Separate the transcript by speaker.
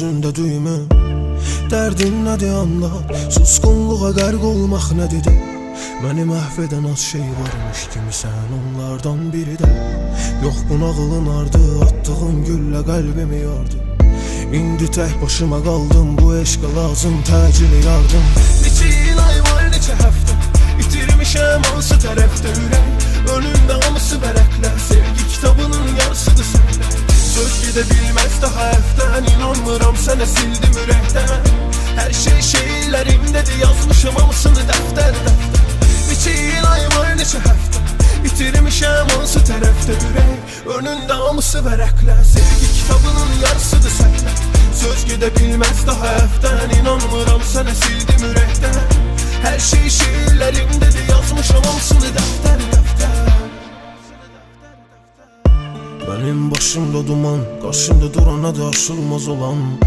Speaker 1: Yüzündə düymü, dərdin nədir anlat. Susqunluğa qərq olmaq nədir? Məni məhv edən az şey varmış kimi sən onlardan biri də. Yox bu nağılın ardı, attığın güllə qəlbimi yardı. İndi tək başıma qaldım, bu eşqə lazım təcili yardım. Neçə il ay var, neçə həftə itirmişəm hansı tərəfdə ürək. Önümdə hamısı vərəqlər, sevgi kitabının yarısıdır səndə. Söz gedə bilməz daha əfdən, inanmıram sənə sildim ürəkdən. Hər şey şeirlərimdədir, yazmışım hamısını dəftər dəftər. Neçə il ay var, neçə həftə itirmişəm hansı tərəfdə ürək. Önündə hamısı vərəqlər, sevgi kitabının yarısıdır səndə. Söz gedə bilməz daha əfdən, inanmıram sənə sildim ürəkdən. Hər şey şeirlərimdədir, yazmışım hamısını dəftər dəftər. Benim başımda duman, karşımda durana da aşılmaz olan